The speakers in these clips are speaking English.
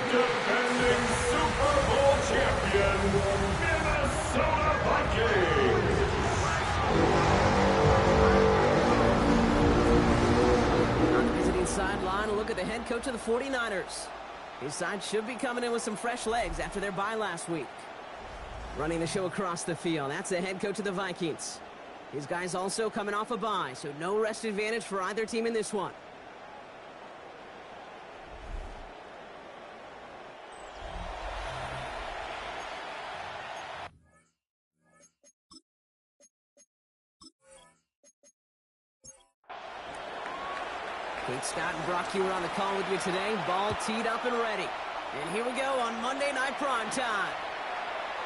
defending Super Bowl champion, Minnesota Vikings. On the visiting sideline, a look at the head coach of the 49ers. His side should be coming in with some fresh legs after their bye last week. Running the show across the field, that's the head coach of the Vikings. His guys also coming off a bye, so no rest advantage for either team in this one. Kate Scott and Brock Huer on the call with you today. Ball teed up and ready. And here we go on Monday Night Prime Time.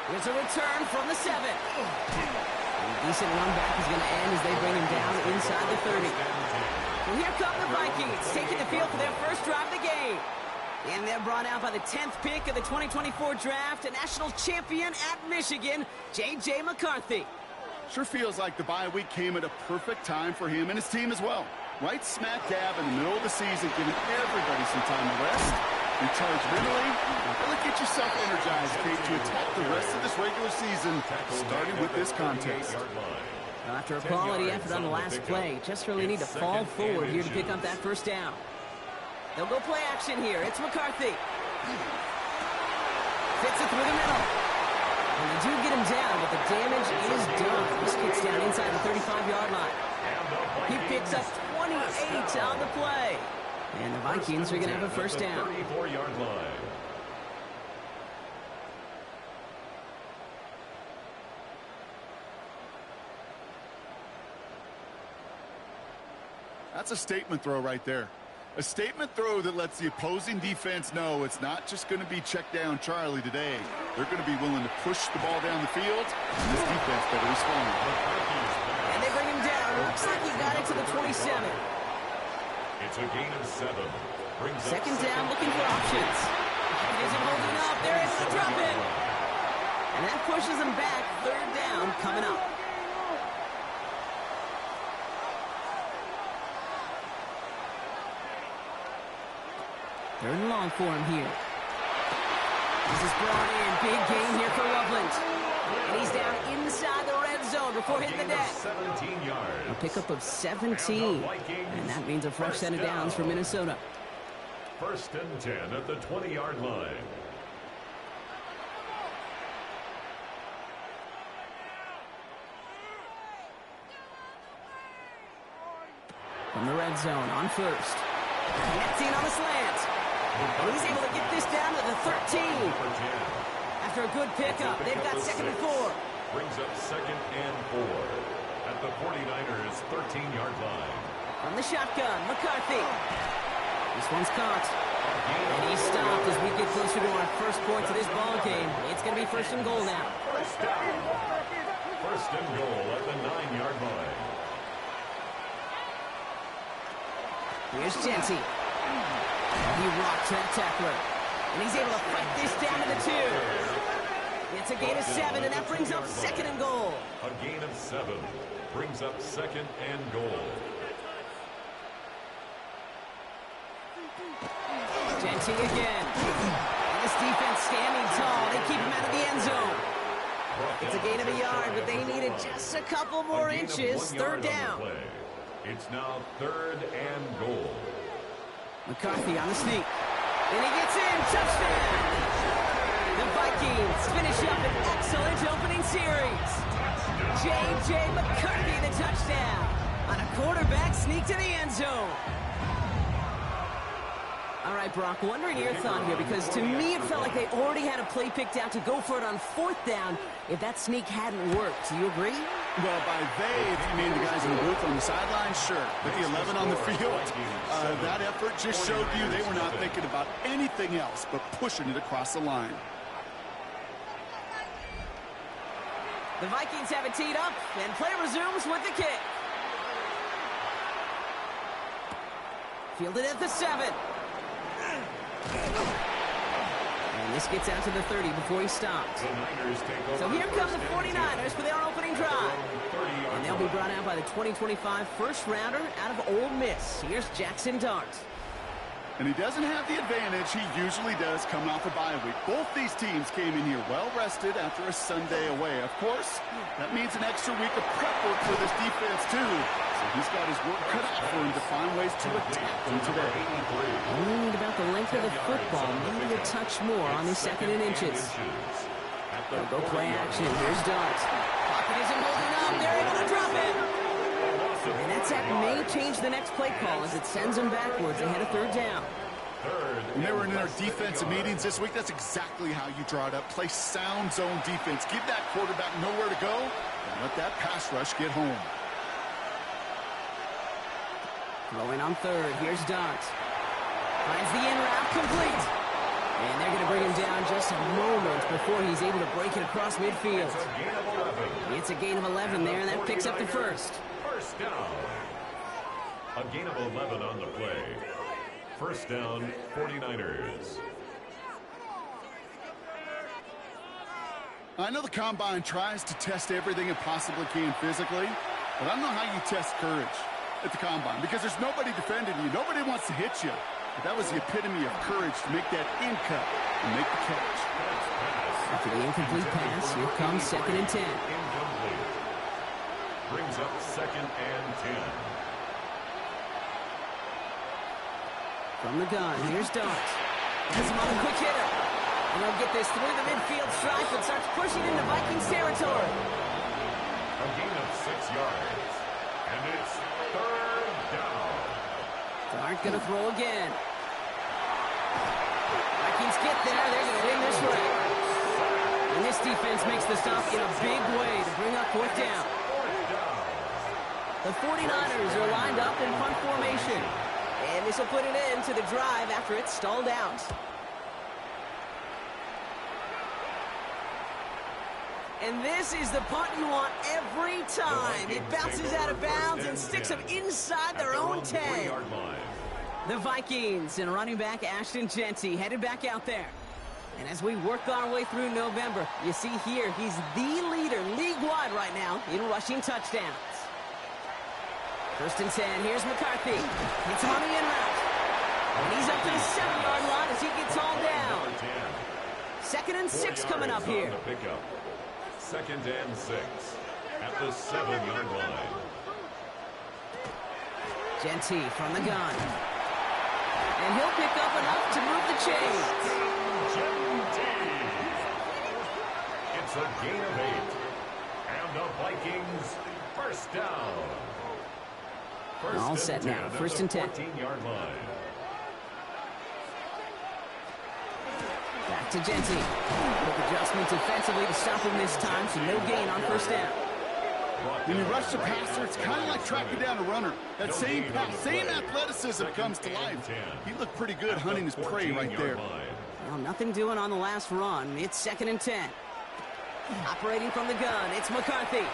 Here's a return from the 7. A decent run back is going to end as they bring him down inside the 30. Well, here come the Vikings, taking the field for their first drive of the game. And they're brought out by the 10th pick of the 2024 draft, a national champion at Michigan, J.J. McCarthy. Sure feels like the bye week came at a perfect time for him and his team as well. Right smack dab in the middle of the season, giving everybody some time to rest, recharge mentally, and really get yourself energized, Kate, to attack the rest of this regular season, starting with this contest. After a quality effort on the last play, just really need to fall forward here to pick up that first down. They'll go play action here. It's McCarthy. Fits it through the middle. And they do get him down, but the damage is done. This kicks down inside the 35-yard line. He picks up 28 on the play. And the Vikings are going to have a first down. 34-yard line. That's a statement throw right there. A statement throw that lets the opposing defense know it's not just going to be check down Charlie today. They're going to be willing to push the ball down the field, and this defense better respond. And they bring him down. Looks like he got it to the 27. It's a gain of 7. Second down, looking for options. He isn't holding up. They're able to drop it. And that pushes them back. Third down coming up. Third and long for him here. This is brought in. Big gain here for Loveland. And he's down inside the red zone before hitting the deck. 17 yards. A pickup of 17. And that means a fresh set of downs for Minnesota. First and 10 at the 20-yard line. From the red zone on first. Connecting on the slant. And he's able to get this down to the 13. After a good pickup, they've got second and 4. Brings up second and 4 at the 49ers' 13-yard line. From the shotgun, McCarthy. This one's caught. And he's stopped as we get closer to our first points of this ball game. It's going to be first and goal now. First down. First and goal at the 9-yard line. Here's Genty. He rocks that tackler. And he's able to fight this down to the 2. It's a gain of 7, and that brings up second and goal. A gain of 7 brings up second and goal. Genty again. And this defense standing tall. They keep him out of the end zone. It's a gain of a yard, but they needed just a couple more inches. Third down. It's now third and goal. McCarthy on the sneak. And he gets in. Touchdown! The Vikings finish up an excellent opening series. J.J. McCarthy the touchdown on a quarterback sneak to the end zone. All right, Brock, wondering your thought here, because to me it felt like they already had a play picked out to go for it on fourth down if that sneak hadn't worked. Do you agree? Well, by they, if you mean the guys in the booth on the sideline, sure. But the 11 on the field, that effort just showed you they were not thinking about anything else but pushing it across the line. The Vikings have it teed up, and play resumes with the kick. Fielded at the 7. And this gets out to the 30 before he stops. So here come the 49ers for their opening drive. And they'll be brought out by the 2025 first rounder out of Ole Miss. Here's Jackson Dart. And he doesn't have the advantage he usually does coming off a bye week. Both these teams came in here well-rested after a Sunday away. Of course, that means an extra week of prep work for this defense, too. So he's got his work cut out for him to find ways to attack them today. Only need about the length of the football, maybe a touch more on his 2nd and inches. They'll go play action. Here's Dart. Pocket isn't holding up. They're able to drop it. And that sack may change the next play call as it sends them backwards ahead of 3rd down. When they were in our defensive meetings this week, that's exactly how you draw it up. Play sound zone defense. Give that quarterback nowhere to go and let that pass rush get home. Throwing on 3rd. Here's Dart. Finds the in route complete. And they're going to bring him down just a moment before he's able to break it across midfield. It's a gain of 11 there, and that picks up the 1st. First down. A gain of 11 on the play. First down, 49ers. I know the Combine tries to test everything it possibly can physically, but I don't know how you test courage at the Combine because there's nobody defending you. Nobody wants to hit you. But that was the epitome of courage to make that in cut and make the catch. After the incomplete pass, here comes 2nd and 10. Incomplete. Brings up 2nd and 10. From the gun, here's Dart. Has him on a quick hitter. And they'll get this through the midfield stripe and starts pushing into Vikings territory. A gain of 6 yards. And it's 3rd down. Dart gonna throw again. Vikings get there. They're gonna win this race. And this defense makes the stop in a big way to bring up 4th down. The 49ers are lined up in punt formation. And this will put an end to the drive after it's stalled out. And this is the punt you want every time. It bounces out of bounds and sticks them inside their own 10. The Vikings and running back Ashton Jeanty headed back out there. And as we work our way through November, you see here he's the leader league-wide right now in rushing touchdowns. 1st and 10, here's McCarthy. Hits him on the in route. And he's up to the 7-yard line as he gets all down. 2nd and 6 coming up here. 2nd and 6 at the 7-yard line. Jeanty from the gun. And he'll pick up enough to move the chains. It's a gain of 8. And the Vikings first down. All set now. 1st and 10. 14-yard line. Back to Jeanty. Quick adjustment defensively to stop him this time, so no gain on 1st down. When you rush the passer, it's kind of like tracking down a runner. That same pass, same athleticism comes to life. He looked pretty good hunting his prey right there. Well, nothing doing on the last run. It's 2nd and 10. Operating from the gun, it's McCarthy.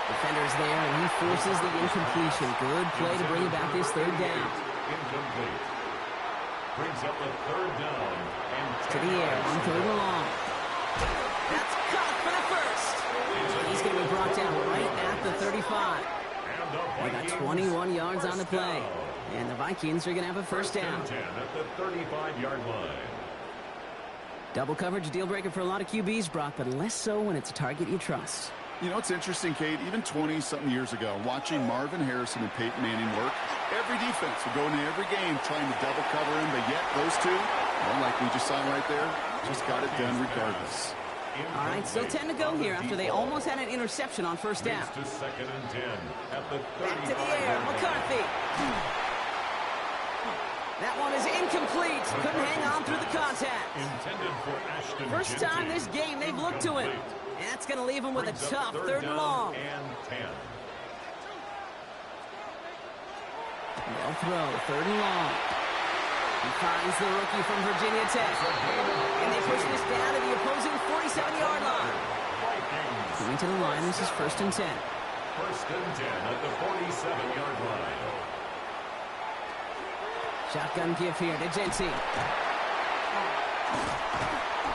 Defender's there, and he forces the incompletion. Good play to bring about this 3rd down. Incomplete. Brings up the 3rd down. And to the air on 3rd and long. That's caught for the 1st. He's going to be brought down right at the 35. They got 21 yards on the play. And the Vikings are going to have a 1st down. 10 at the 35-yard line. Double coverage deal breaker for a lot of QBs, Brock, but less so when it's a target you trust. You know, it's interesting, Kate, even 20-something years ago, watching Marvin Harrison and Peyton Manning work, every defense would go into every game trying to double cover him, but yet those two, well, like we just saw right there, just got it done regardless. All right, still 10 to go here after they almost had an interception on 1st down. To 2nd and 10 at the 35. Back to the air, McCarthy. That one is incomplete. Couldn't hang on through the contact. Intended for Ashton First time this game they've looked to him. And that's going to leave him with a tough 3rd and long. And 10. They'll throw 3rd and long. He finds the rookie from Virginia Tech. And they push this down to the opposing 47-yard line. Coming to the line, this is 1st and 10. 1st and 10 at the 47-yard line. Shotgun give here to Jeanty.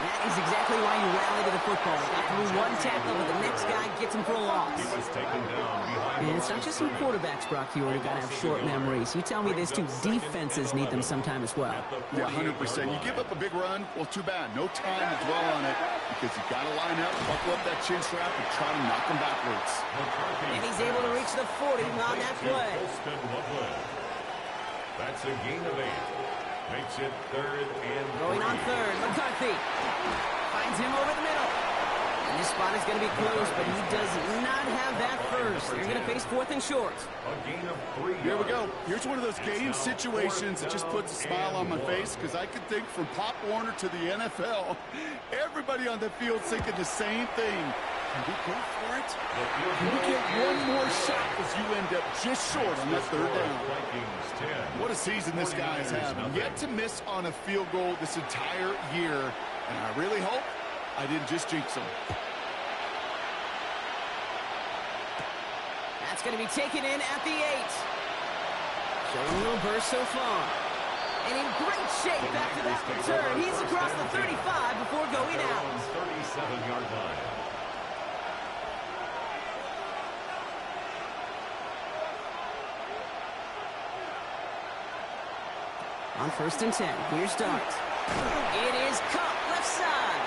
That is exactly why you rally to the football. Got through one tackle, but the next guy gets him for a loss. He was taken down behind And it's not just some quarterbacks, Brock, you already got to have short memories. You tell me this too, defenses need them sometime as well. Yeah, 100%. You give up a big run, well, too bad. No time to dwell on it because you got to line up, buckle up that chin strap, and try to knock them backwards. And he's able to reach the 40 on that play. That's a gain of 8. Makes it 3rd and 3. Going on 3rd, McCarthy finds him over the middle. And this spot is going to be close, but he does not have that first. They're going to face 4th and short. A gain of 3. Here we go. Here's one of those game situations that just puts a smile on my face because I can think from Pop Warner to the NFL, everybody on the field thinking the same thing. Can we go for it? Can we get one more shot as you end up just short on that 3rd down? Vikings 10. What a season this guy is having. Yet to miss on a field goal this entire year. And I really hope I didn't just jinx him. That's going to be taken in at the 8. Showing a little burst so far. And in great shape after that return. He's across the 35 before going out. 37-yard line. On 1st and 10, here's Dart. It is caught left side.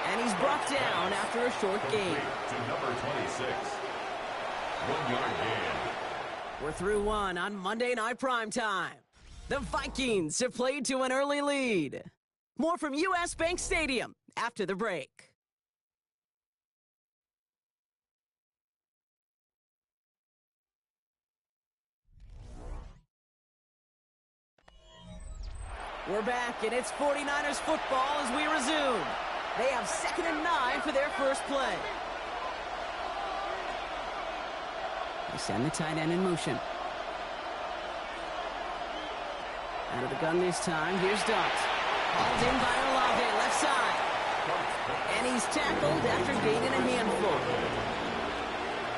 And he's brought down after a short gain. To number 26. 1-yard gain. We're through 1 on Monday Night Primetime. The Vikings have played to an early lead. More from U.S. Bank Stadium after the break. We're back, and it's 49ers football as we resume. They have 2nd and 9 for their first play. They send the tight end in motion. Out of the gun this time, here's Dart. Hauled in by Olave, left side. And he's tackled after gaining a handful.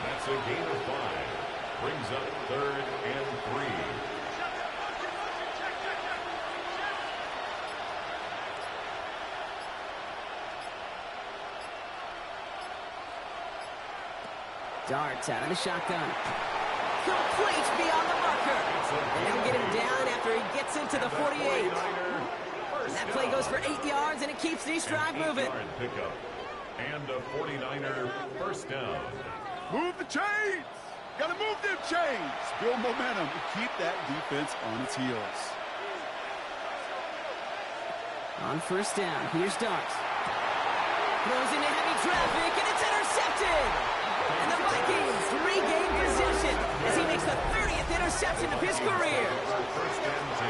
That's a gain of 5. Brings up 3rd and 3. Darts out of the shotgun. Complete beyond the marker. And they'll get him down after he gets into the 48. That play goes for 8 yards, and it keeps this drive moving. Pickup. And a 49er first down. Move the chains! Gotta move them chains! Build momentum and keep that defense on its heels. On 1st down, here's Dart. Throws into heavy traffic, and it's intercepted! And the Vikings regain possession as he makes the 30th interception of his career.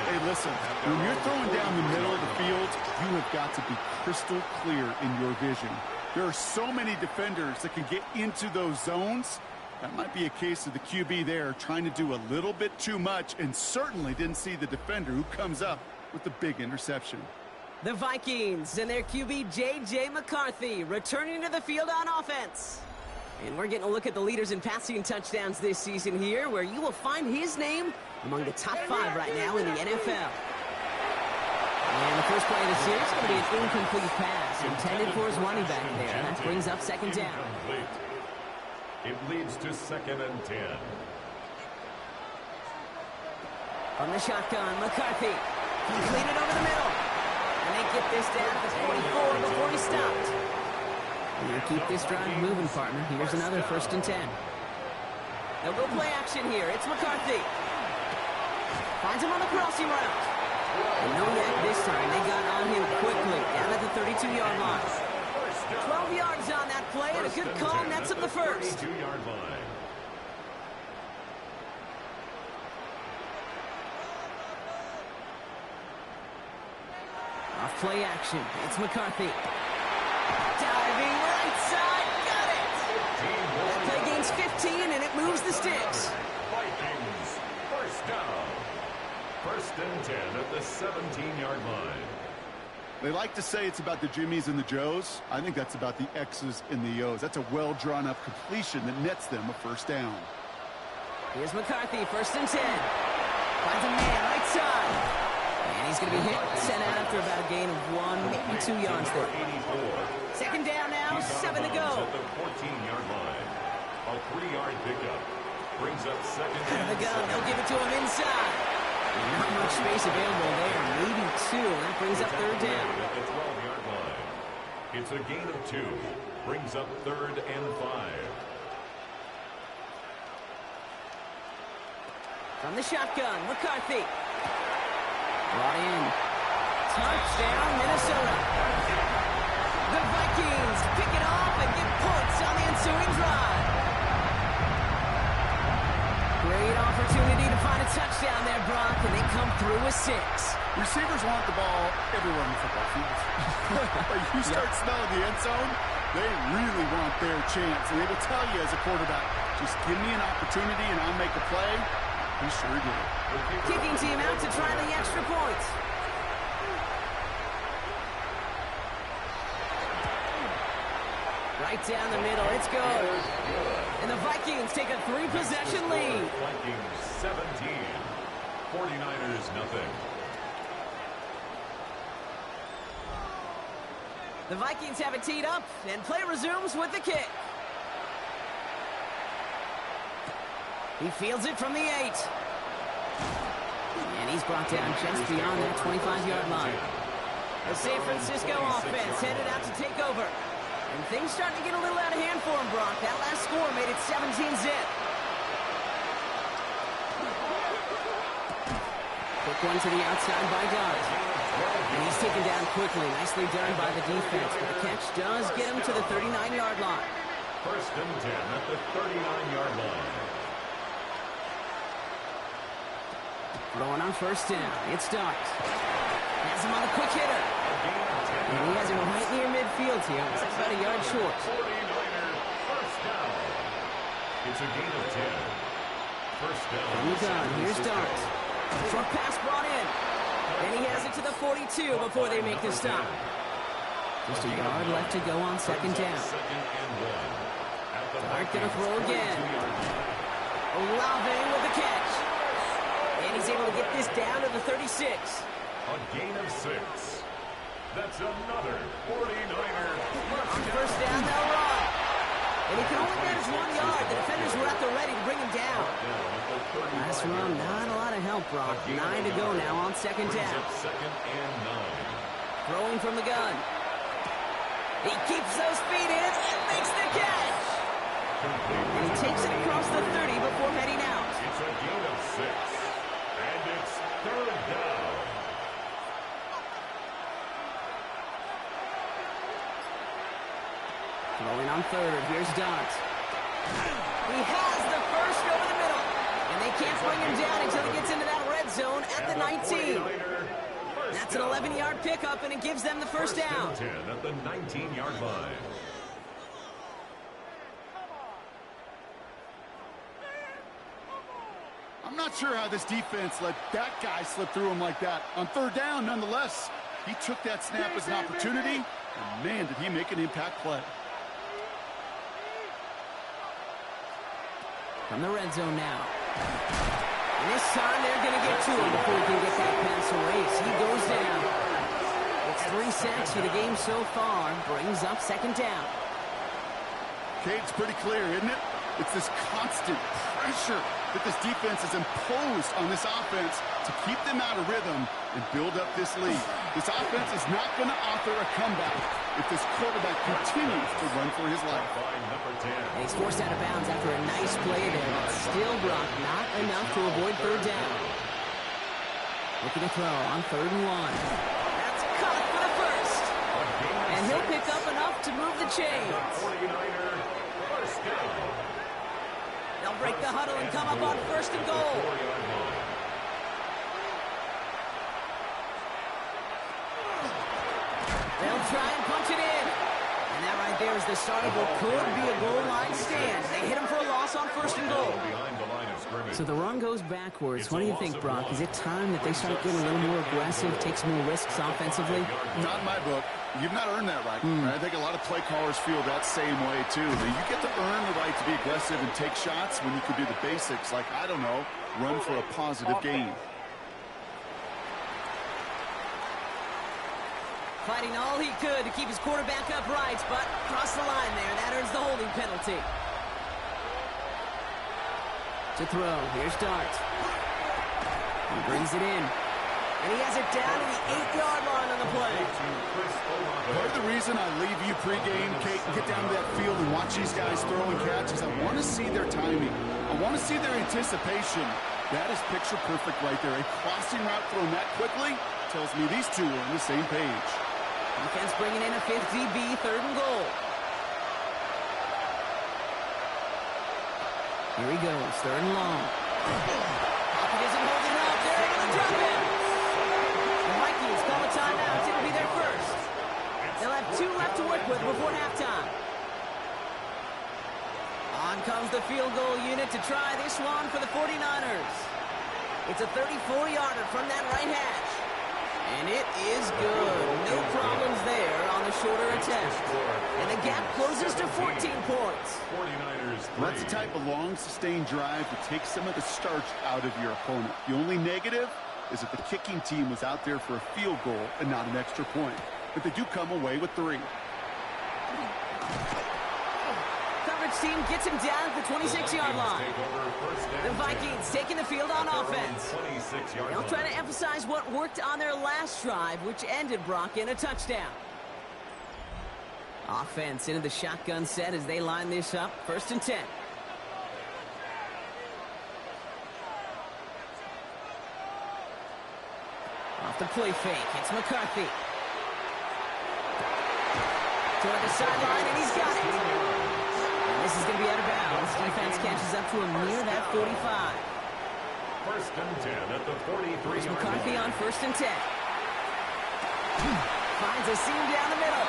Hey, listen, when you're throwing down the middle of the field, you have got to be crystal clear in your vision. There are so many defenders that can get into those zones. That might be a case of the QB there trying to do a little bit too much and certainly didn't see the defender who comes up with the big interception. The Vikings and their QB J.J. McCarthy returning to the field on offense. And we're getting a look at the leaders in passing touchdowns this season here, where you will find his name among the top 5 right now in the NFL. And the first play of the series is going to be an incomplete pass intended for his running back there. That brings up 2nd down. It leads to 2nd and 10. From the shotgun, McCarthy completed over the middle. And they get this down to 44 before he stopped. And keep this drive moving, partner. Here's another 1st and 10. They'll go play action here. It's McCarthy. Finds him on the crossing route. And no yak this time. They got on him quickly down at the 32-yard line. 12 yards on that play, and a good call nets him the first. 32-yard line. Off play action. It's McCarthy. Diving right side. Got it. That play gains 15, and it moves the sticks. Vikings, first down. 1st and 10 at the 17-yard line. They like to say it's about the Jimmies and the Joes. I think that's about the X's and the O's. That's a well-drawn-up completion that nets them a 1st down. Here's McCarthy, 1st and 10. Finds a man right side. And he's he's going to be hit, sent out after about a gain of 1, maybe 2 yards there. 84. Second down now, 7 to go. At the 14-yard line. A 3-yard pickup. Brings up second Out of the and gun, 7. they'll give it to him inside. Not much space available there, maybe 2. That brings up third down. At the 12-yard line. It's a gain of 2. Brings up third and 5. From the shotgun, McCarthy. Brought in. Touchdown, Minnesota. The Vikings pick it off and get points on the ensuing drive. Great opportunity to find a touchdown there, Brock, and they come through with 6. Receivers want the ball everywhere on the football field. But you start smelling the end zone, they really want their chance. And they will tell you as a quarterback, just give me an opportunity and I'll make a play. He sure did. Kicking team out to try the extra points. Right down the middle, it's good. And the Vikings take a 3-possession lead. Vikings 17. 49ers nothing. The Vikings have it teed up, and play resumes with the kick. He fields it from the 8. And he's brought down just beyond that 25-yard line. The San Francisco offense headed out to take over. And things starting to get a little out of hand for him, Brock. That last score made it 17-zip. Quick one to the outside by Dart. And he's taken down quickly. Nicely done by the defense. But the catch does get him to the 39-yard line. First and 10 at the 39-yard line. Going on first down. It's Dart. Has him on a quick hitter. And he has him right near midfield here. It's about a yard short. 49er first down. It's a gain of 10. First down. From the gun, here's Dart. Short pass brought in. And he has it to the 42 before they make the stop. Just a yard left to go on second down. Dart gonna throw again. Olave with the catch. And he's able to get this down to the 36. A gain of 6. That's another 49er. On first down, they'll run. And he can only manage 1 yard. The defenders were at the ready to bring him down. Last run, not a lot of help, Brock. 9 to go now on second down. Second and 9. Throwing from the gun. He keeps those feet in and makes the catch. And he takes it across the 30 before heading out. It's a gain of 6. And it's third down. Throwing on third. Here's Dart. He has the first over the middle. And they can't bring him down until he gets into that red zone at the 19. That's an 11-yard pickup, and it gives them the first down. 10 at the 19-yard line. I'm not sure how this defense let that guy slip through him like that. On third down, nonetheless, he took that snap as an opportunity, and man, did he make an impact play. From the red zone now. And this time they're going to get to him before he can get that pass away. So he goes down. It's 3 sacks for the game so far. Brings up second down. Cade's pretty clear, isn't it? It's this constant pressure that this defense has imposed on this offense to keep them out of rhythm and build up this lead. This offense is not going to author a comeback if this quarterback continues to run for his life. And he's forced out of bounds after a nice play there, but still, Brock, not enough to avoid third down. Looking to throw on 3rd and 1. That's caught for the first. And he'll pick up enough to move the chains. 49er first down. They'll break the huddle and come up on 1st and goal. They'll try and punch it in. And that right there is the start of what could be a goal line stand. They hit him for a loss on 1st and goal. So the run goes backwards. What do you think, Brock? Is it time that they start getting a little more aggressive, take some more risks offensively? Not in my book. You've not earned that right. I think a lot of play callers feel that same way, too. That you get to earn the right to be aggressive and take shots when you could do the basics, like, I don't know, run for a positive gain. fighting all he could to keep his quarterback upright, but crossed the line there. That earns the holding penalty. To throw, here's Dart. He brings it in. And he has it down to the 8-yard line on the play. Part of the reason I leave you pregame, Kate, and get down to that field and watch these guys throw and catch is I want to see their timing. I want to see their anticipation. That is picture perfect right there. A crossing route thrown that quickly tells me these two are on the same page. Defense bringing in a 5th DB, 3rd and goal. Here he goes, 3rd and long. Pocket isn't holding up. They're able to drop him. The Vikings call a timeout. It'll be their first. They'll have 2 left to work with before halftime. On comes the field goal unit to try this one for the 49ers. It's a 34-yarder from that right hash. And it is good. No problems there on the shorter attempt. And the gap closes to 14 points. 49ers 3. That's the type of long, sustained drive that takes some of the starch out of your opponent. The only negative is that the kicking team was out there for a field goal and not an extra point. But they do come away with 3. Coverage team gets him down at the 26-yard line. The Vikings taking the field on offense. They'll try to emphasize what worked on their last drive, which ended, Brock, in a touchdown. Offense into the shotgun set as they line this up. 1st and 10. Off the play fake, it's McCarthy. Toward the sideline, and he's got it. And this is going to be out of bounds. Defense catches up to him near that 45. 1st and 10 at the 43-yard line. McCarthy on 1st and 10. Finds a seam down the middle.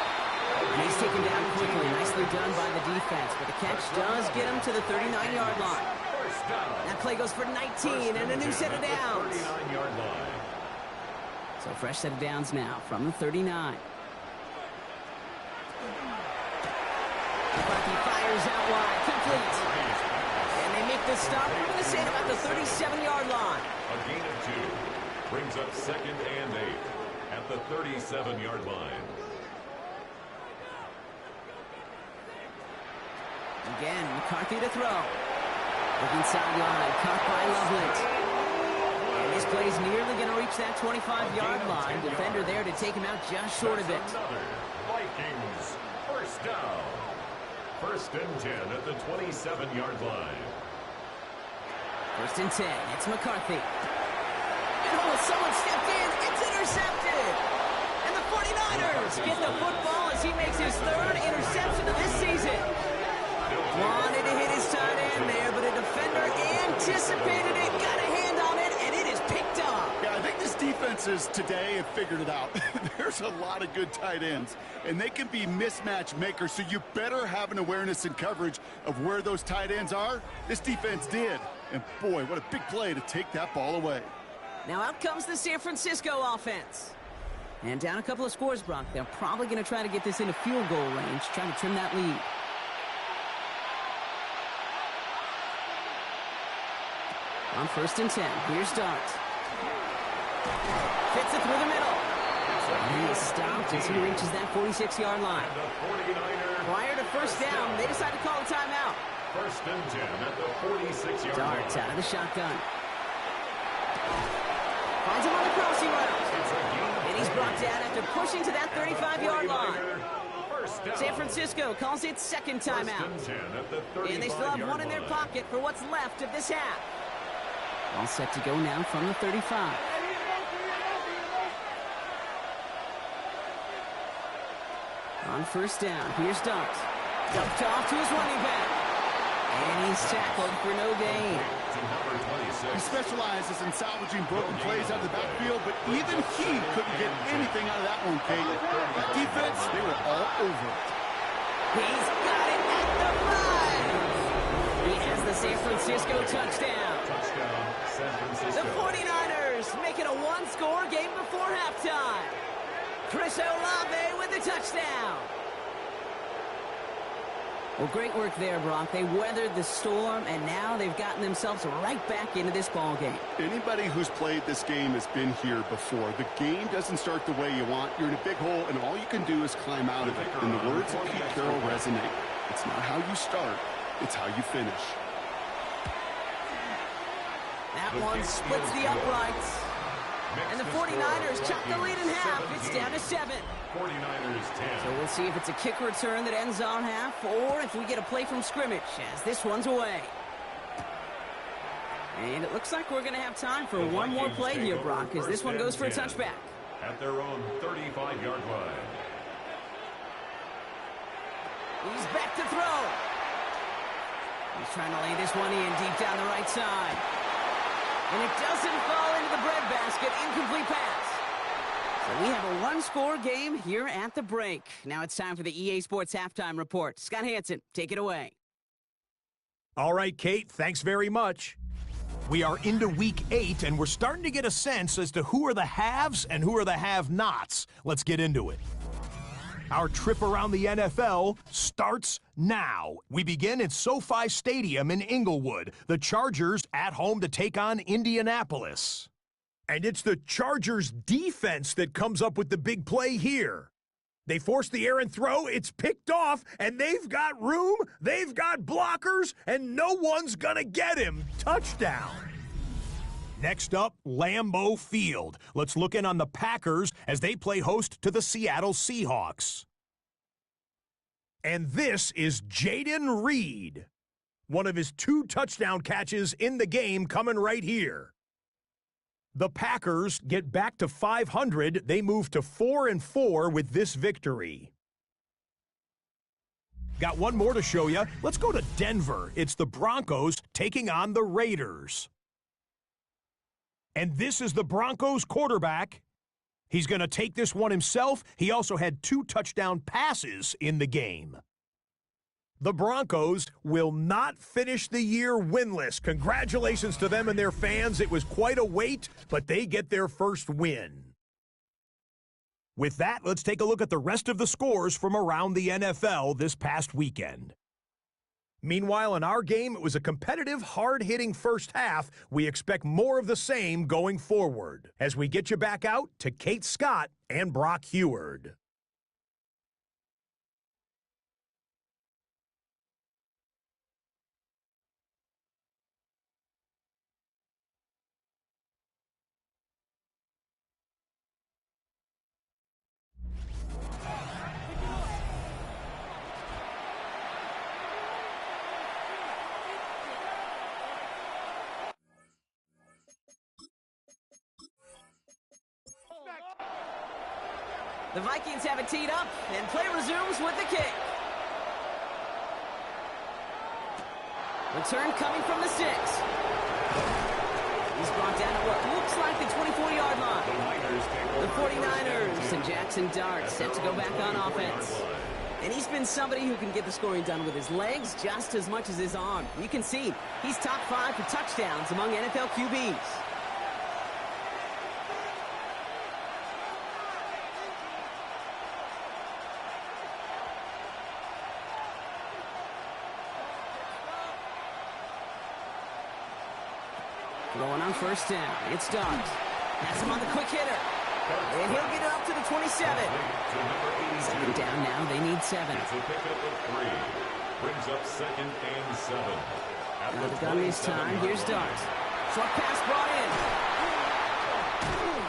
And he's taken down quickly. Nicely done by the defense. But the catch does get him to the 39-yard line. That play goes for 19 and a new set of downs. 39-yard line. So fresh set of downs now from the 39. McCarthy fires out wide. Complete. And they make the stop. We're going to say about the 37-yard line. A gain of 2. Brings up 2nd and 8 at the 37-yard line. Again, McCarthy to throw. Looking sideline, caught by Loveland. And this play is nearly going to reach that 25-yard line. Defender there to take him out just short of it. Vikings, 1st down. 1st and 10 at the 27-yard line. 1st and 10, it's McCarthy. Oh, someone stepped in. It's intercepted. And the 49ers get the football as he makes his 3rd interception of this season. Wanted to hit his tight end there, but a defender anticipated it, got a hand on it, and it is picked up. Yeah, I think this defenses today have figured it out. There's a lot of good tight ends, and they can be mismatch makers, so you better have an awareness and coverage of where those tight ends are. This defense did, and boy, what a big play to take that ball away. Now out comes the San Francisco offense. And down a couple of scores, Brock. They're probably going to try to get this into field goal range, trying to trim that lead. On 1st and 10, here's Dart. Fits it through the middle. And he is stopped as he reaches that 46-yard line. Prior to 1st down, they decide to call a timeout. 1st and 10 at the 46-yard line. Dart out of the shotgun. Finds him on the crossing route. And he's brought down after pushing to that 35-yard line. San Francisco calls it 2nd timeout. And they still have one in their pocket for what's left of this half. All set to go now from the 35. On 1st down, here's Dart. Dumped off to his running back. And he's tackled for no gain. He specializes in salvaging broken plays out of the backfield, but even he couldn't get anything out of that one, Kate. That defense, they were all over it. He's got it at the 5. He has the San Francisco touchdown. San Francisco. The 49ers make it a one-score game before halftime. Chris Olave with the touchdown. Well, great work there, Brock. They weathered the storm, and now they've gotten themselves right back into this ball game. Anybody who's played this game has been here before. The game doesn't start the way you want. You're in a big hole, and all you can do is climb out of it. And the words of Pete Carroll resonate. It's not how you start, it's how you finish. That one splits the uprights. And the 49ers chuck the lead in half. It's down to 7. 49ers 10. So we'll see if it's a kick return that ends our half or if we get a play from scrimmage as this one's away. And it looks like we're going to have time for one more play here, Brock, as this one goes for a touchback. At their own 35-yard line. He's back to throw. He's trying to lay this one in deep down the right side. And it doesn't fall into the breadbasket. Incomplete pass. So we have a one-score game here at the break. Now it's time for the EA Sports Halftime Report. Scott Hansen, take it away. All right, Kate, thanks very much. We are into Week 8, and we're starting to get a sense as to who are the haves and who are the have-nots. Let's get into it. Our trip around the NFL starts now. We begin at SoFi Stadium in Inglewood. The Chargers at home to take on Indianapolis. And it's the Chargers defense that comes up with the big play here. They force the errant throw, it's picked off, and they've got room, they've got blockers, and no one's gonna get him. Touchdown. Next up, Lambeau Field. Let's look in on the Packers as they play host to the Seattle Seahawks. And this is Jaden Reed. One of his 2 touchdown catches in the game coming right here. The Packers get back to 500. They move to 4-4 with this victory. Got one more to show you. Let's go to Denver. It's the Broncos taking on the Raiders. And this is the Broncos quarterback. He's going to take this one himself. He also had 2 touchdown passes in the game. The Broncos will not finish the year winless. Congratulations to them and their fans. It was quite a wait, but they get their first win. With that, let's take a look at the rest of the scores from around the NFL this past weekend. Meanwhile, in our game, it was a competitive, hard-hitting first half. We expect more of the same going forward as we get you back out to Kate Scott and Brock Heward. The Vikings have it teed up, and play resumes with the kick. Return coming from the 6. He's brought down at what looks like the 24-yard line. The 49ers and Jackson Dart set to go back on offense. And he's been somebody who can get the scoring done with his legs just as much as his arm. You can see he's top 5 for touchdowns among NFL QBs. Going on first down. It's Dart. Has him on the quick hitter. And he'll get it up to the 27. Second down now. They need 7. It's a pickup of 3. Brings up 2nd and 7. Out of the gun this time. Here's Dart. Short pass brought in.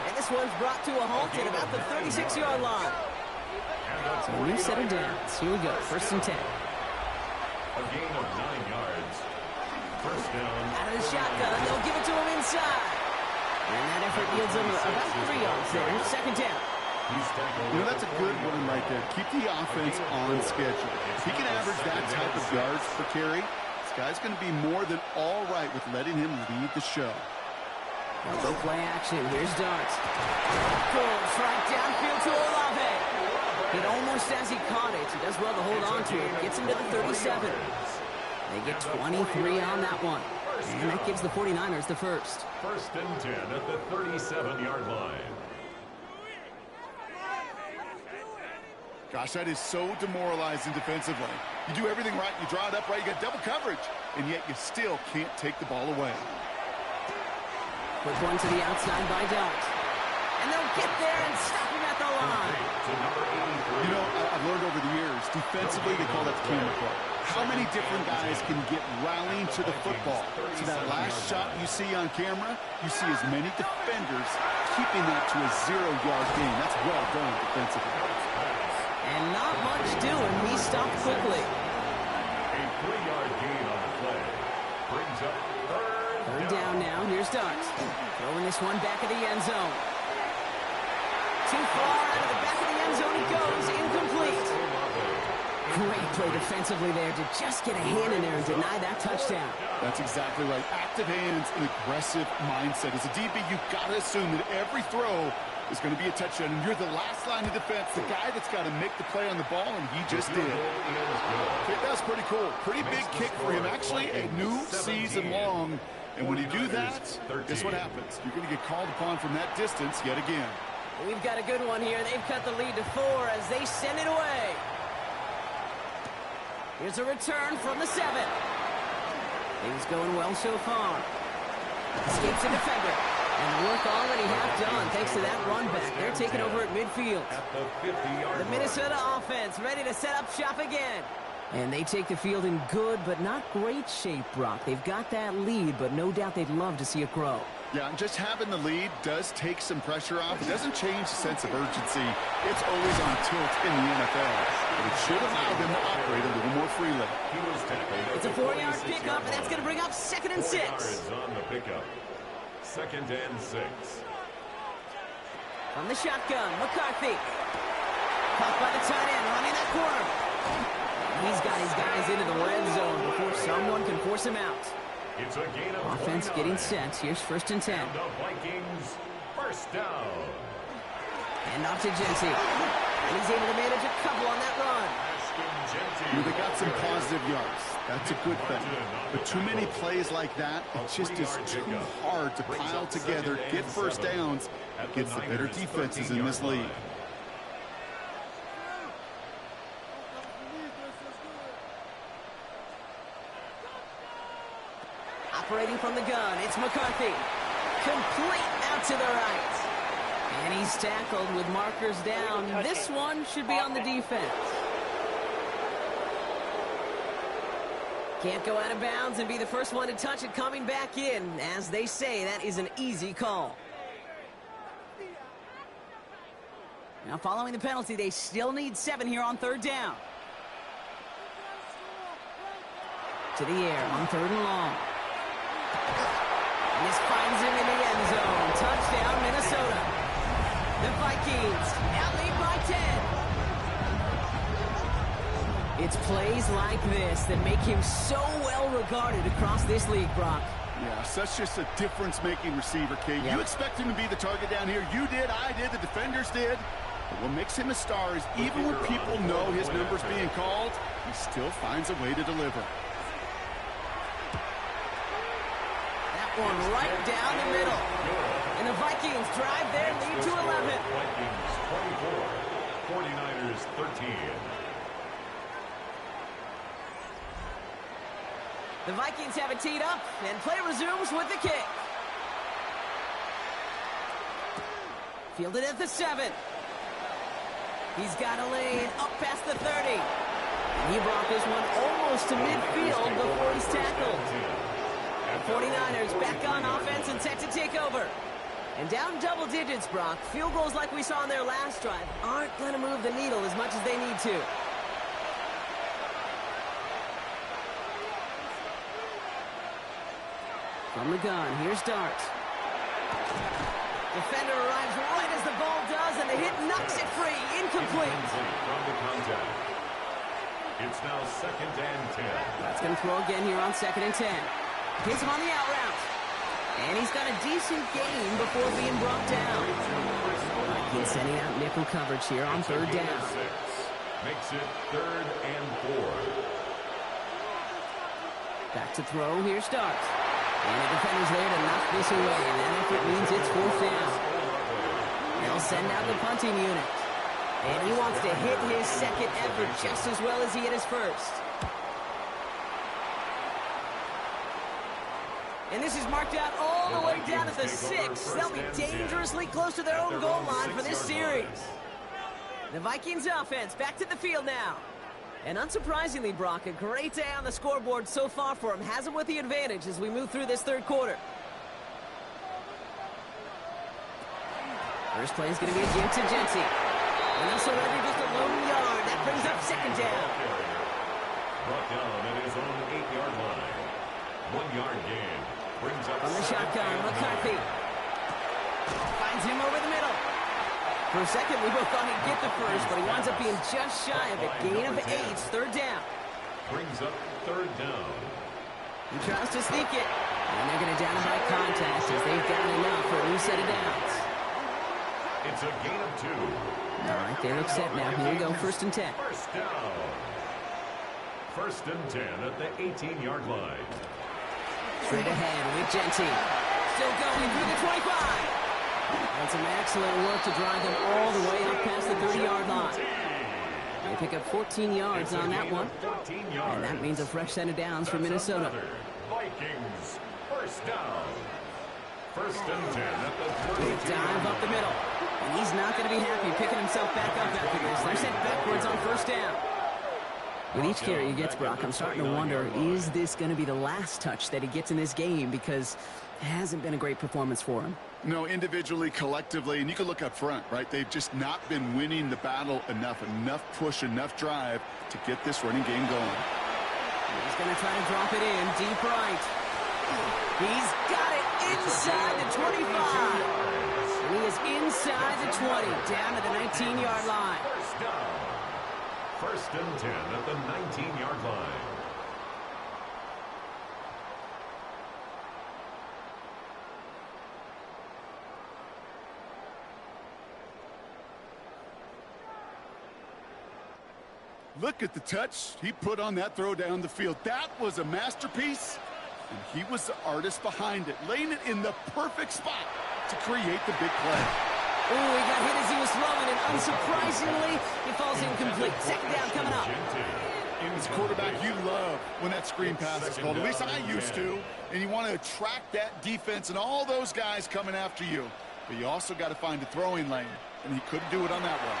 And this one's brought to a halt at about the 36-yard line. So a new set of downs. Here we go. First and 10. A gain of 9 yards. First down. Out of the shotgun. They'll give it to him inside. And that effort yields him about 3 yards there. Second down. You know, that's a good one right there. Keep the offense on schedule. If he can average that type of yards per carry, this guy's going to be more than all right with letting him lead the show. Go play action. Here's Dart. Goes right downfield to Olave. Hit almost as he caught it. He does well to hold on to it. Gets him to the 37. They get 23 on that one. And that gives the 49ers the first. First and 10 at the 37-yard line. Gosh, that is so demoralizing defensively. You do everything right, you draw it up right, you got double coverage, and yet you still can't take the ball away. Quick one to the outside by Dart. And they'll get there and stop him at the line. You know, I've learned over the years, defensively they call that the camera play. How many different guys can get rallying to the football? So that last shot you see on camera, you see as many defenders keeping that to a 0-yard gain. That's well done defensively. And not much doing. He stopped quickly. A 3-yard gain on the play. Brings up Third down now. Here's Dart. Throwing this one back of the end zone. Too far out of the back of the end zone he goes. Incomplete. Great play defensively there to just get a hand in there and deny that touchdown. That's exactly right. Active hands and aggressive mindset. As a DB, you've got to assume that every throw is going to be a touchdown, and you're the last line of defense, the guy that's got to make the play on the ball, and he just did. I think that's pretty cool. Pretty big kick for him. Actually, a new season long. And when you do that, guess what happens? You're going to get called upon from that distance yet again. We've got a good one here. They've cut the lead to 4 as they send it away. Here's a return from the 7. Things going well so far. Escapes a defender. And the work already half done thanks to that run back. They're taking over at midfield. The Minnesota offense ready to set up shop again. And they take the field in good but not great shape, Brock. They've got that lead, but no doubt they'd love to see it grow. Yeah, and just having the lead does take some pressure off. It doesn't change the sense of urgency. It's always on tilt in the NFL. But it should allow them to operate a little more freely. It's a 4-yard pickup, and that's going to bring up 2nd and 6. On the pickup. 2nd and 6. From the shotgun, McCarthy. Caught by the tight end, running that corner. He's got his guys into the red zone before someone can force him out. It's a gain of Offense 29. getting set. Here's 1st and 10. And the Vikings first down. And off to Jency. And he's able to manage a couple on that run. You know, they got some positive yards. That's a good thing. But too many plays like that, it just is too hard to pile together, get first downs against the better defenses in this league. Operating from the gun, it's McCarthy. Complete out to the right. And he's tackled with markers down. This one should be on the defense. Can't go out of bounds and be the first one to touch it coming back in. As they say, that is an easy call. Now following the penalty, they still need 7 here on 3rd down. To the air on 3rd and long. And this finds him in the end zone. Touchdown, Minnesota. The Vikings now lead by 10. It's plays like this that make him so well regarded across this league, Brock. Yeah, such just a difference-making receiver, Kate. Yep. You expect him to be the target down here. You did, I did, the defenders did. But what makes him a star is even when people know his number's being called, he still finds a way to deliver. One right down the middle. And the Vikings drive their lead to 11. Vikings 24, 49ers 13. The Vikings have it teed up, and play resumes with the kick. Fielded at the 7. He's got a lane up past the 30. And he brought this one almost to midfield before he's tackled. The 49ers back on offense and set to take over. And down double digits, Brock. Field goals like we saw in their last drive aren't going to move the needle as much as they need to. From the gun, here's Dart. Defender arrives right as the ball does, and the hit knocks it free. Incomplete. From the contact. It's now 2nd and 10. That's going to throw again here on 2nd and 10. Hits him on the out route. And he's got a decent gain before being brought down. Vikings sending out nickel coverage here on 3rd down. Makes it 3rd and 4. Back to throw, here's Dart. And the defender's there to knock this away. And that effort means it's 4th down. They'll send out the punting unit. And he wants to hit his second effort just as well as he hit his first. And this is marked out all the way down at the 6. They'll be dangerously close to their own goal line for this series. The Vikings offense back to the field now. And unsurprisingly, Brock, a great day on the scoreboard so far for him. Has him with the advantage as we move through this third quarter. First play is going to be a give to Genty. And they'll surrender just a lone yard. That brings up second down. Brought down at his own 8-yard line. 1-yard gain. Brings up from the shotgun, McCarthy. Finds him over the middle. For a second, we both thought he'd get the first, but he winds up being just shy of it. Gain of 8, third down. Brings up third down. He tries to sneak it. And they're going to down him by contact as they've got enough for a new set of downs. It's a gain of 2. All right, they look set now. Here we go, first and 10. First down. First and 10 at the 18-yard line. Straight ahead with Genty. Still going through the 25. And some excellent work to drive them all the way up past the 30-yard line. They pick up 14 yards on that one. And that means a fresh set of downs for Minnesota. Vikings, first down. First and 10 at the 22. Dive up the middle. And he's not going to be happy picking himself back up after this. They're sent backwards on first down. With each carry he gets, Brock, I'm starting to wonder, is this going to be the last touch that he gets in this game? Because it hasn't been a great performance for him. No, individually, collectively, and you can look up front, right? They've just not been winning the battle enough push, enough drive to get this running game going. He's going to try to drop it in deep right. He's got it inside the 25. And he is inside the 20, down to the 19-yard line. First down. First and 10 at the 19-yard line. Look at the touch he put on that throw down the field. That was a masterpiece, and he was the artist behind it, laying it in the perfect spot to create the big play. Oh, he got hit as he was throwing, and unsurprisingly, he falls incomplete. Second down coming up. As a quarterback, you love when that screen pass is called. At least I used to. And you want to attract that defense and all those guys coming after you. But you also got to find a throwing lane, and he couldn't do it on that one.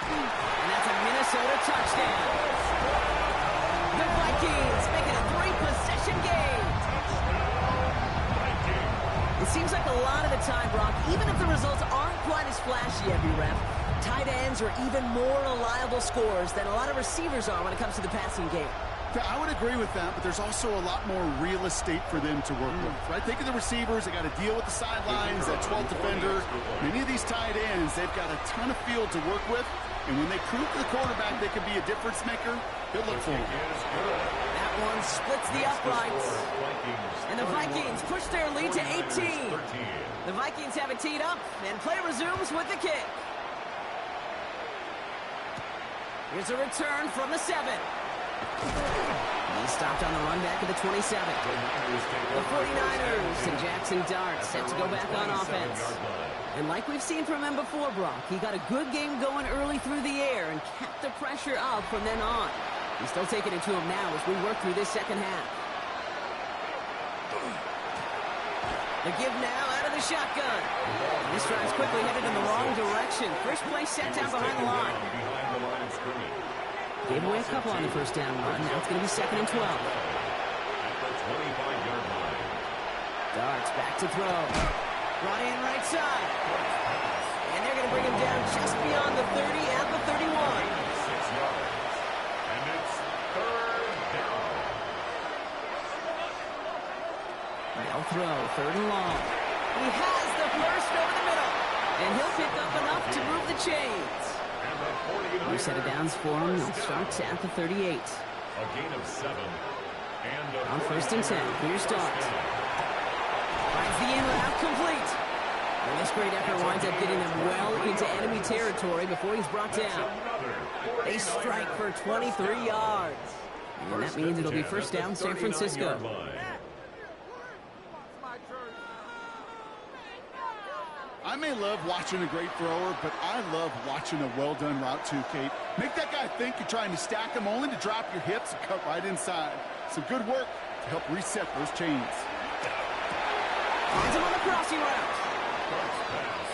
And that's a Minnesota touchdown. The Vikings making a 3-possession game. It seems like a lot of the time, Brock, even if the results aren't quite as flashy every rep, tight ends are even more reliable scorers than a lot of receivers are when it comes to the passing game. I would agree with that, but there's also a lot more real estate for them to work with, right? Think of the receivers. They got to deal with the sidelines, that 12th defender. Many of these tight ends, they've got a ton of field to work with, and when they prove to the quarterback they can be a difference maker, they'll look for him. That one splits the uprights. And the Vikings push their lead to 18. The Vikings have it teed up, and play resumes with the kick. Here's a return from the 7. He stopped on the run back of the 27. The 49ers and Jackson Dart set to go back on offense. And like we've seen from him before, Brock, he got a good game going early through the air and kept the pressure up from then on. He's still taking it to him now as we work through this second half. The give now out of the shotgun. This drive's quickly headed in the wrong direction. First play set down behind the line. Gave away a couple on the first down run. Now it's going to be second and 12. Darts back to throw. Brought in right side. And they're going to bring him down just beyond the 30 at the 31. 6 yards. And it's third down. They'll throw third and long. He has the first over the middle. And he'll pick up enough to move the chains. New set of downs for him. They'll start at the 38. A gain of 7. And on first and 10. Here's Dart. Finds the in route complete. And this great effort winds up getting them well into enemy territory before he's brought down. They strike for 23 yards. And that means it'll be first down San Francisco. may love watching a great thrower, but I love watching a well-done route too, Kate. Make that guy think you're trying to stack him only to drop your hips and cut right inside. Some good work to help reset those chains. Finds him on the crossing route.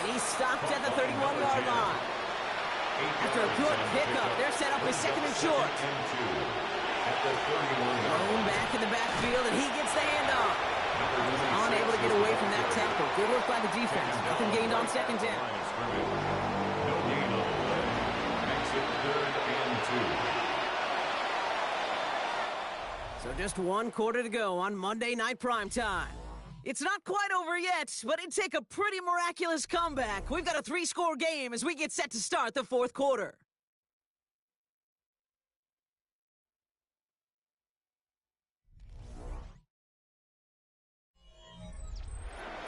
And he's stopped at the 31-yard line. After a good pickup, they're set up with second and short. Thrown back in the backfield, and he gets the handoff. Unable to get away from that tackle. Good work by the defense. Nothing gained on second down. No gain on the play. Makes it 3rd and 2. So just 1 quarter to go on Monday Night Primetime. It's not quite over yet, but it'd take a pretty miraculous comeback. We've got a 3-score game as we get set to start the 4th quarter.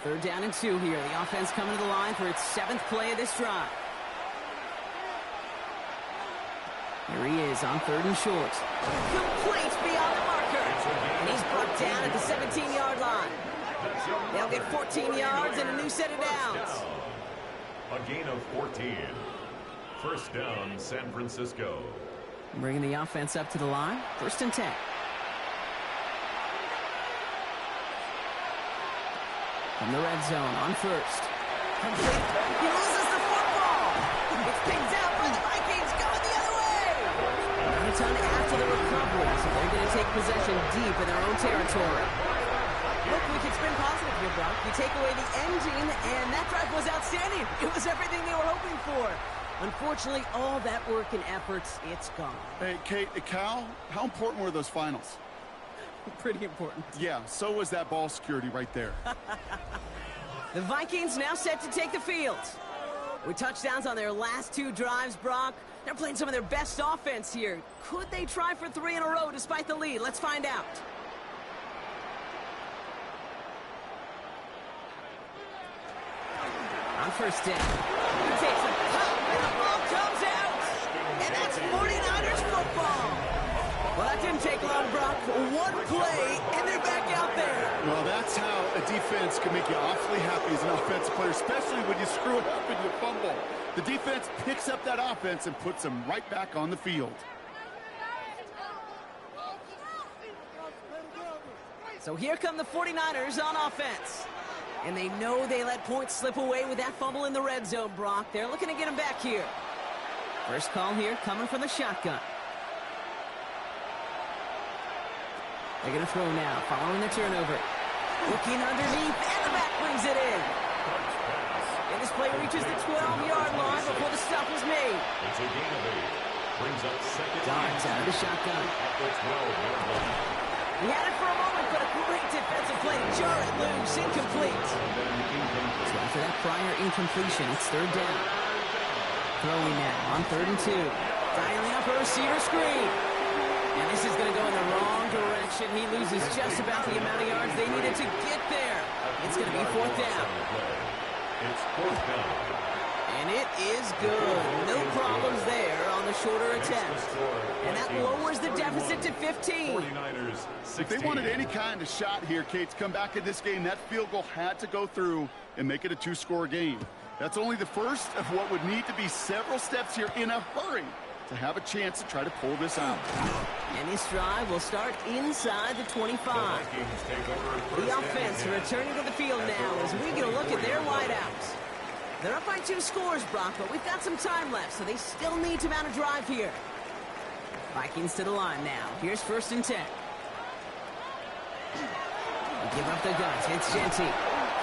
Third down and 2 here. The offense coming to the line for its 7th play of this drive. Here he is on 3rd and short. Complete beyond the marker. And he's brought down at the 17-yard line. They'll get 14 yards and a new set of downs. A gain of 14. First down, San Francisco. Bringing the offense up to the line. 1st and 10. From the red zone on 1st. Complete. He loses the football. It's picked out by the Vikings going the other way. Not a ton after the recovery, so they're going to take possession deep in their own territory. Look, we can spin positive here, Brock. You take away the engine, and that drive was outstanding. It was everything they were hoping for. Unfortunately, all that work and efforts, it's gone. Hey, Kate, Cal, how important were those finals? Pretty important. Yeah, so was that ball security right there. The Vikings now set to take the field. With touchdowns on their last 2 drives, Brock, they're playing some of their best offense here. Could they try for 3 in a row despite the lead? Let's find out. On 1st down, he takes a pop, and the ball comes out. And that's 49ers football. Well, that didn't take long, Brock. 1 play, and they're back out there. Well, that's how a defense can make you awfully happy as an offensive player, especially when you screw it up and you fumble. The defense picks up that offense and puts them right back on the field. So here come the 49ers on offense. And they know they let points slip away with that fumble in the red zone, Brock. They're looking to get him back here. First call here coming from the shotgun. They're going to throw now, following the turnover. Looking underneath, and the back brings it in. And this play reaches the 12-yard line before the stop is made. It's a gain of 8. Brings up 2nd Darts out of the shotgun. at the 12-yard line. He had it for a moment, but a great defensive play to jar it loose, incomplete. So after that prior incompletion, it's 3rd down. Throwing now on 3rd and 2. Dialing up a receiver screen. And this is going to go in the wrong direction. He loses just about the amount of yards they needed to get there. It's going to be 4th down. It's 4th down. And it is good. No problems there on the shorter attempt. And that lowers the deficit to 15. 49ers 16. If they wanted any kind of shot here, Kate, to come back in this game, that field goal had to go through and make it a 2-score game. That's only the first of what would need to be several steps here in a hurry to have a chance to try to pull this out. And this drive will start inside the 25. The offense returning to the field now as we get a look at their wideouts. They're up by 2 scores, Brock, but we've got some time left, so they still need to mount a drive here. Vikings to the line now. Here's 1st and 10. They give up the guns. It's Genty.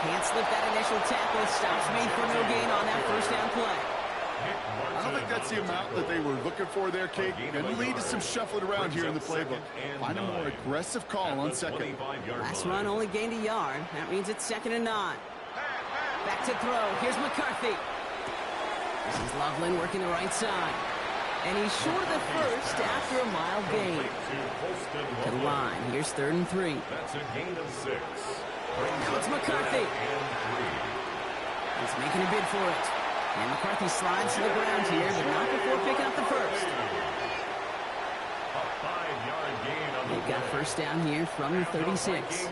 Can't slip that initial tackle. Stops made for no gain on that 1st down play. I don't think that's the amount that they were looking for there, Kate. Going to lead to some shuffling around here in the playbook. Find a more aggressive call on 2nd. Last run only gained a yard. That means it's 2nd and 9. Back to throw. Here's McCarthy. This is Loveland working the right side. And he's short of the 1st after a mild gain. To the line. Here's 3rd and 3. That's a gain of 6. Now it's McCarthy. He's making a bid for it. And McCarthy slides to the ground here, but not before picking up the 1st. A 5-yard gain on the They've got 1st down here from the 36.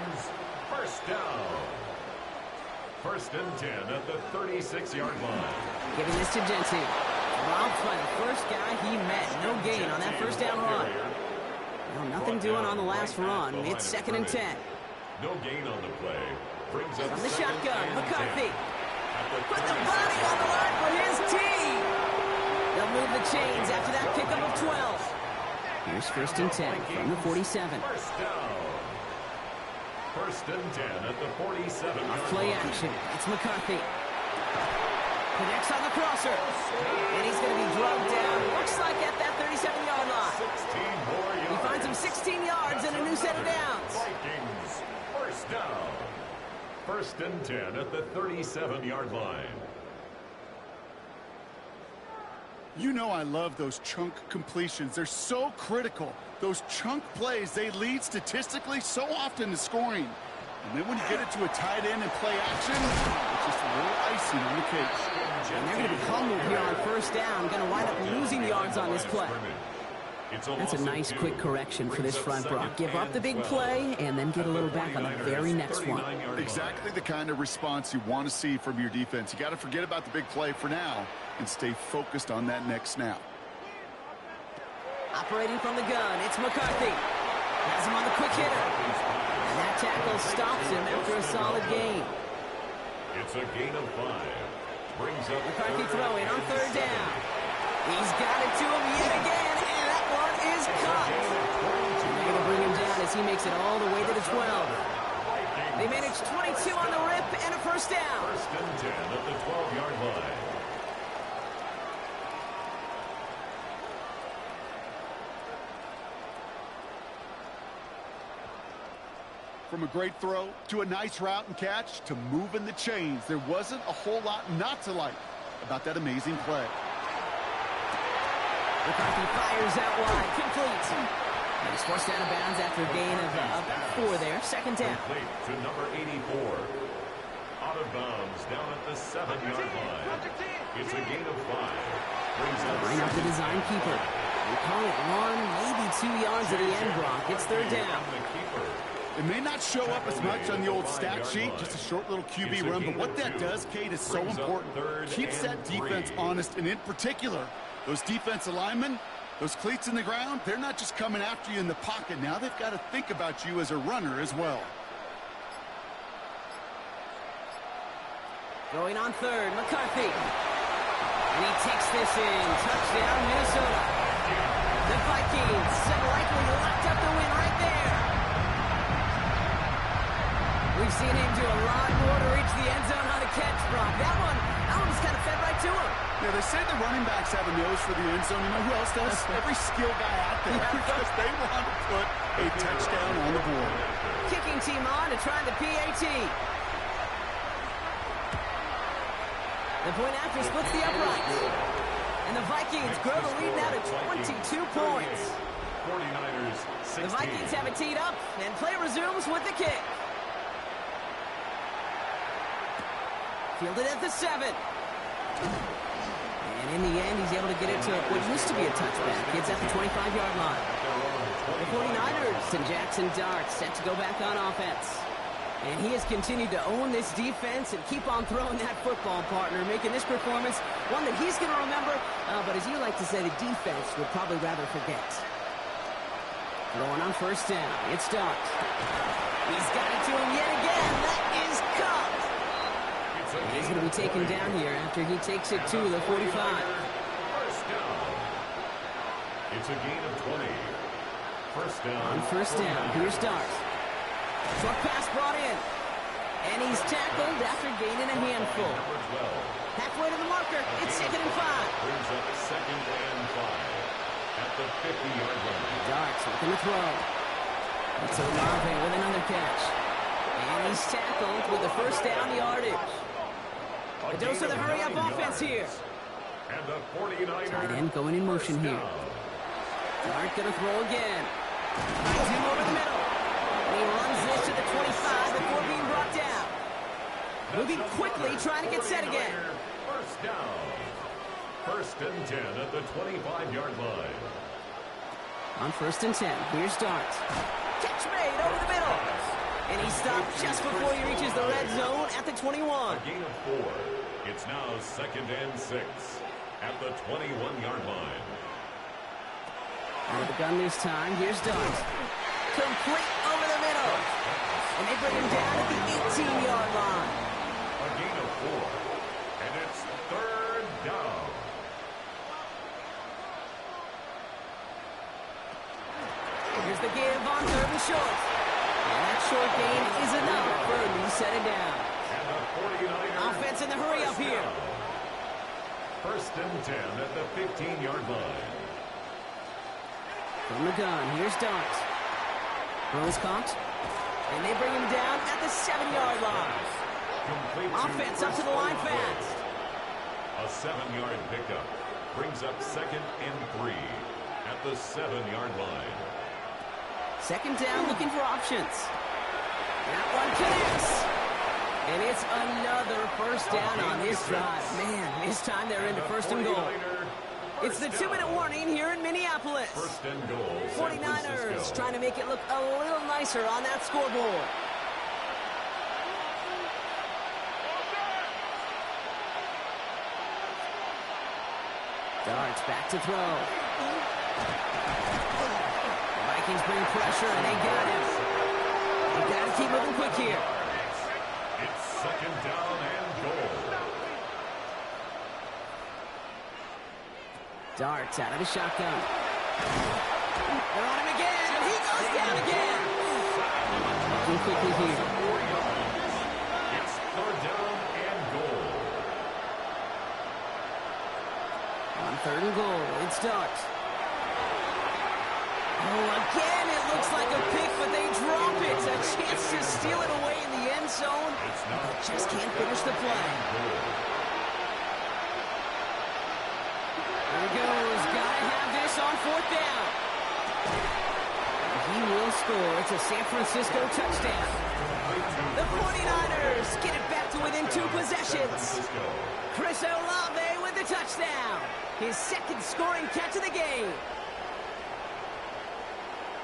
First down. First and 10 at the 36-yard line. Giving this to Jensen. Robbed by the first guy he met. No gain on that first down run. Well, nothing doing on the last run. It's second and 10. No gain on the play. Brings up from the shotgun, McCarthy. Put the body on the line for his team. They'll move the chains after that pickup of 12. Here's first and 10 from the 47. First down. First and 10 at the 47. Off play action. It's McCarthy. Connects on the crosser. And he's going to be drugged down. Looks like at that 37-yard line. 16 more yards. He finds him 16 yards and a new set of downs. Vikings. First down. First and 10 at the 37-yard line. You know I love those chunk completions. They're so critical. Those chunk plays, they lead statistically so often to scoring. And then when you get it to a tight end and play action, it's just a little icing on the cake. And they're going to be humbled here on first down. Going to wind up losing yards on this play. That's a nice quick correction for this front, Brock. Give up the big play and then get a little back on the very next one. Exactly the kind of response you want to see from your defense. You got to forget about the big play for now and stay focused on that next snap. Operating from the gun, it's McCarthy. Has him on the quick hitter. And that tackle stops him after a solid gain. It's a gain of 5. Brings up McCarthy throwing on third down. He's got it to him yet again, and that one is caught. And they're going to bring him down as he makes it all the way to the 12. They manage 22 on the rip and a first down. First and 10 at the 12-yard line. From a great throw to a nice route and catch to moving the chains, there wasn't a whole lot not to like about that amazing play. McCarthy fires out wide, complete. And he's forced out of bounds after a gain of about 4 there. Second down. Complete to number 84. Out of bounds down at the 7-yard line. It's a gain of 5. Brings up bring up the design keeper. We call it 1, maybe 2 yards at the end, Brock. It's third down. It may not show up as much on the old stat sheet, just a short little QB run, but what that does, Kate, is so important. Keeps that defense honest, and in particular, those defensive linemen, those cleats in the ground, they're not just coming after you in the pocket. Now they've got to think about you as a runner as well. Throwing on third, McCarthy. And he takes this in. Touchdown, Minnesota. The Vikings have likely locked up the win right there. We've seen him do a lot more to reach the end zone on a catch, Brock. That one was kind of fed right to him. Yeah, they say the running backs have a nose for the end zone. You know who else does? Every skill guy out there, because they want to put a touchdown on the board. Kicking team on to try the PAT. The point after splits the uprights. And the Vikings grow the lead now to 22 points. 49ers 16. The Vikings have it teed up, and play resumes with the kick. Fielded at the 7. And in the end, he's able to get it to what used to be a touchback. It's at the 25-yard line. The 49ers and Jackson Dart set to go back on offense. And he has continued to own this defense and keep on throwing that football, partner, making this performance one that he's going to remember, but as you like to say, the defense would probably rather forget. Throwing on first down, it's Dart. He's got it to him yet again. That is caught. He's going to be taken down here after he takes it to the 45. First down. It's a gain of 20. First down. On first down, here's Dart. Short pass brought in. And he's tackled after gaining a handful. Halfway to the marker, it's 2nd and 5. Brings up 2nd and 5 at the 50-yard line. Dart's looking to throw. It's Olave with another catch. And he's tackled with the first down yardage. A dose of the hurry-up offense here. And the 49ers. Tight end going in motion here. Dart going to throw again. Finds him over the middle. And he runs this to the 25 before being brought down. Moving quickly, trying to get set again. First down. First and 10 at the 25-yard line. On first and 10, here's Dart. Catch made over the middle. And he stopped just before he reaches the red zone at the 21. A gain of 4. It's now 2nd and 6 at the 21-yard line. Out of the gun this time. Here's Dart. Complete over the middle. And they bring him down at the 18-yard line. A gain of 4. And it's 3rd down. Here's the give on 3rd and short. And that short gain is enough for a new set it down. And the 49ers Offense in the hurry up here. 1st and 10 at the 15-yard line. From the gun, here's Dart. Throws caught. And they bring him down at the 7-yard line. Complete Offense up to the line fast. A 7-yard pickup brings up 2nd and 3 at the 7-yard line. 2nd down, looking for options. That one connects. And it's another 1st down on this drive. Man, this time they're into 1st and goal. It's the 2-minute warning here in Minneapolis. 1st and goal. 49ers trying to make it look a little nicer on that scoreboard. Darts back to throw. The Vikings bring pressure, and they got him. They got to keep moving quick here. It's 2nd down and goal. Darts out of the shotgun. They're on him again, and he goes down again. Looking quickly here. It's 3rd down and goal. On 3rd and goal, it's Dart. Oh, again, it looks like a pick, but they drop it. A chance to steal it away in the end zone. But just can't finish the play. There he goes. Gotta have this on 4th down. He will score. It's a San Francisco touchdown. The 49ers get it back to within 2 possessions. Chris Olave with the touchdown. His 2nd scoring catch of the game.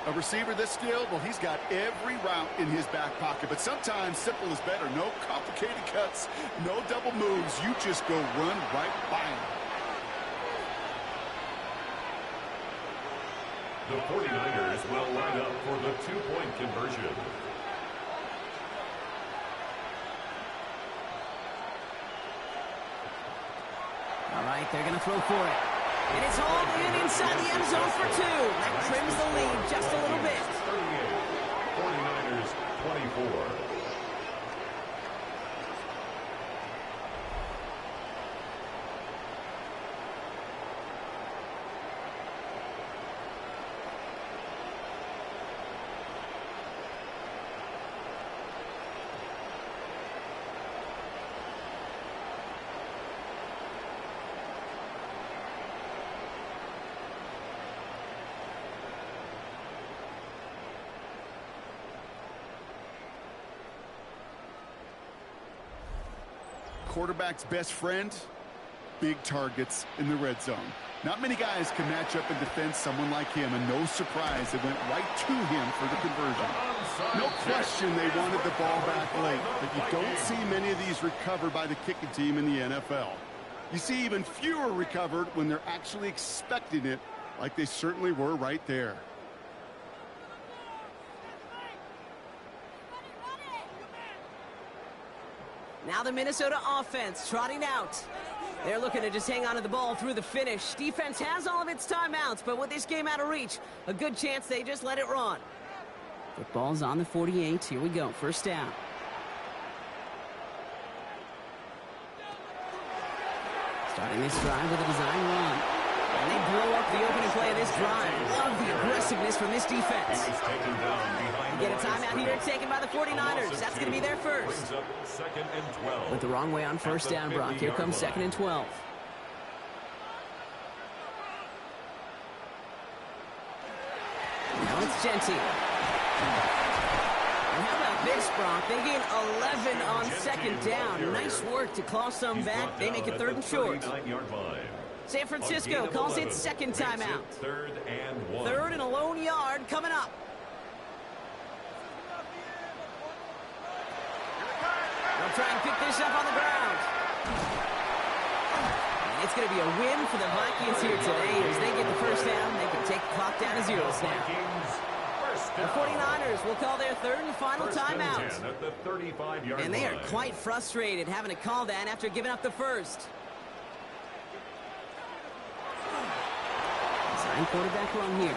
A receiver this skilled, well, he's got every route in his back pocket. But sometimes simple is better. No complicated cuts, no double moves. You just go run right by him. The 49ers will line up for the 2-point conversion. All right, they're going to throw for it. And it's hauled in inside the end zone for 2. That trims the lead just a little bit. 38, 49ers 24. Quarterback's best friend, big targets in the red zone. Not many guys can match up and defend someone like him, and no surprise, it went right to him for the conversion. No question they wanted the ball back late, but you don't see many of these recovered by the kicking team in the NFL. You see even fewer recovered when they're actually expecting it, like they certainly were right there. Now the Minnesota offense trotting out. They're looking to just hang on to the ball through the finish. Defense has all of its timeouts, but with this game out of reach, a good chance they just let it run. Football's on the 48. Here we go. 1st down. Starting this drive with a design run. And they blow up the opening play of this drive. Love the aggressiveness from this defense. They get a timeout here taken by the 49ers. That's going to be their first. 2nd and 12. Went the wrong way on 1st down, Brock. Here comes 2nd and 12. Now it's Genty. And how about this, Brock? They gain 11 on 2nd down. Nice work to claw some back. They make it 3rd and short. San Francisco calls its 2nd timeout. 3rd and 1. 3rd and a lone yard coming up. try and pick this up on the ground. And it's going to be a win for the Vikings here today. As they get the first down, they can take the clock down to 0 now. The 49ers will call their third and final timeout. At the 35-yard And they are line. quite frustrated having to call that after giving up the first. Sign quarterback run here.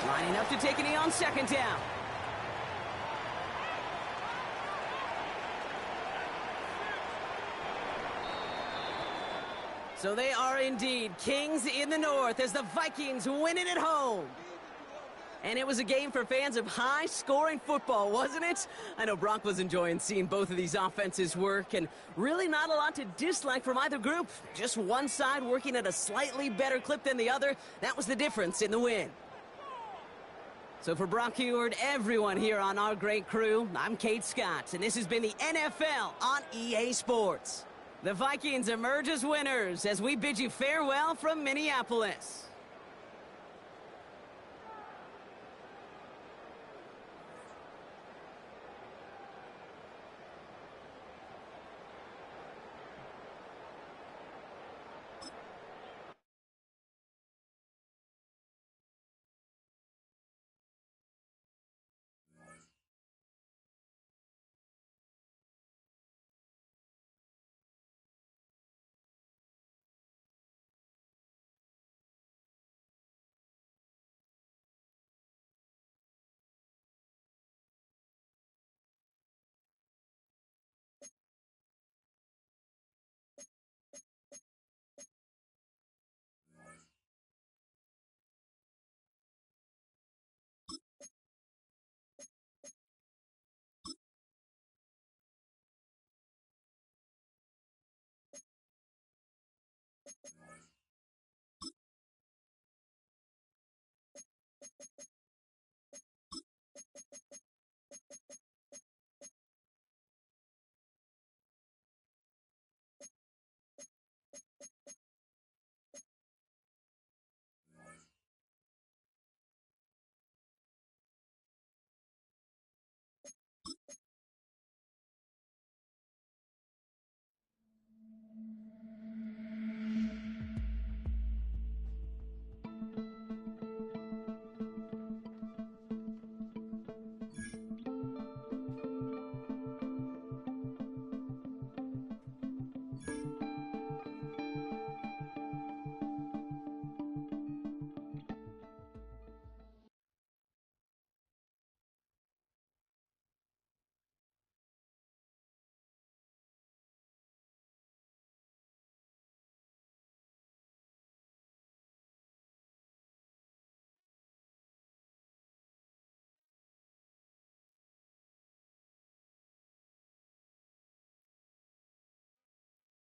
Lining up to take a knee on second down. So they are indeed kings in the north as the Vikings win it at home. And it was a game for fans of high-scoring football, wasn't it? I know Brock was enjoying seeing both of these offenses work, and really not a lot to dislike from either group. Just one side working at a slightly better clip than the other. That was the difference in the win. So for Brock Heward, everyone here on our great crew, I'm Kate Scott, and this has been the NFL on EA Sports. The Vikings emerge as winners as we bid you farewell from Minneapolis.